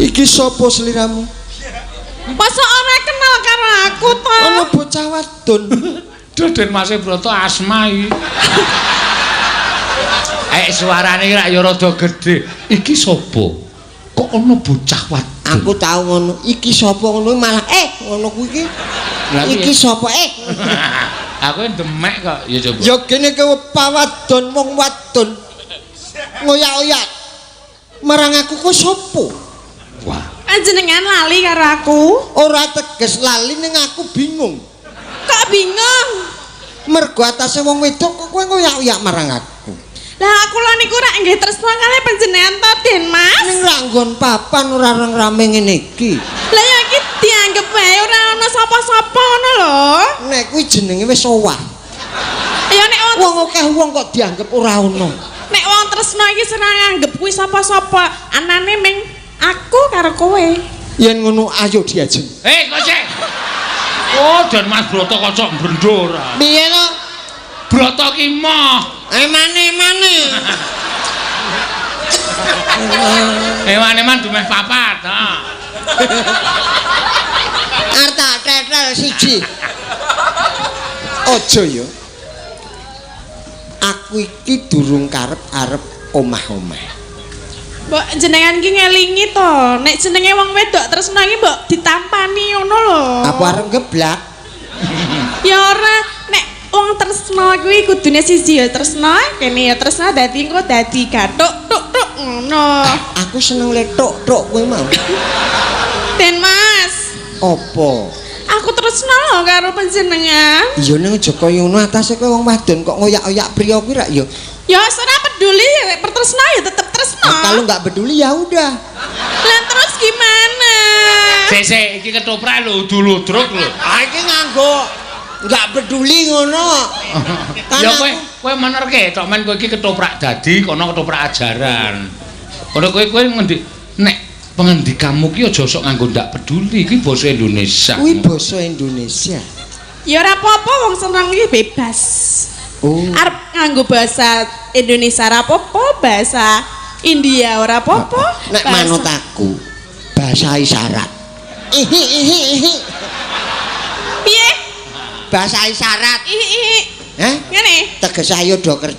Iki sapa sliramu? Masa ora kenal karo aku to? Ana bocah wadon. Den Mas Broto asma iki. Suarane rak ya rada gedhe. Iki sapa? Kok ana bocah wadon? Aku tau ngono. Iki sapa ngono malah ngono kuwi iki. Iki sapa Aku demek kok ya coba. Ya kene kowe pawadon wong wadon. Ngoyak-oyak. Marang aku kok sapa? Wah. Panjenengan lali karo aku? Ora teges lali ning aku bingung. Kok bingung? Mergo atase wong wedok kok kowe ngoyak-oyak marang aku. Lah aku lho niku rak nggih tresna kalih panjenengan to, Den Mas. Ning ra nggon papan ora rame ngene iki. Lah ya iki dianggep wae ora ana sapa-sapa ngono lho. Nek kuwi jenenge wis owah. Ya nek Wong akeh wong kok dianggep ora ono. nek wong tresna iki seneng nganggep kuwi sapa-sapa, anane ming aku karo kowe. Yen ngono ayo diajeng. Kok sik. Oh, Den Mas Broto kocok brendor. Piye to? Broto ki moh. Mane. Eman-eman dumeh papat. Arta tetel siji. Aja ya. Aku iki durung karep-arep omah-omah. Mbok jenengan iki ngelingi to, nek jenenge wong wedok tresna iki mbok ditampani ngono lho. Apa arep geblak? Ya ora, nek wong tresna kuwi kudune siji ya tresna, kene ya tresna dadi engko dadi gathuk tuk ngono. Aku seneng letok-tok kowe mau. Den Mas, Apa? aku tresna lho karo panjenengan. Iya ning aja kaya ngono atase kowe wong wadon kok ngoyak-oyak priya kuwi rak ya. Ya ora peduli, nek pertresna ya tetep tresna. Nah, kalau nggak peduli ya udah. Lah terus gimana? Sik iki ketoprak lho udul-udruk lho. Iki nganggo nggak peduli ngono. Ya kowe menerke tok men kowe iki ketoprak dadi kono ketoprak ajaran. Kono kowe ngendi nek pengendikanmu ki aja sok nganggo ndak peduli iki basa Indonesia. Kuwi basa Indonesia. Ya ora apa-apa wong seneng iki bebas. Oh. Arep nganggo bahasa Indonesia ora apa-apa, bahasa India ora apa-apa. Nek manut aku bahasa isyarat. Ihi. Piye? Bahasa isyarat. Ihi. Hah? Ngene. Teges ayo do kerja.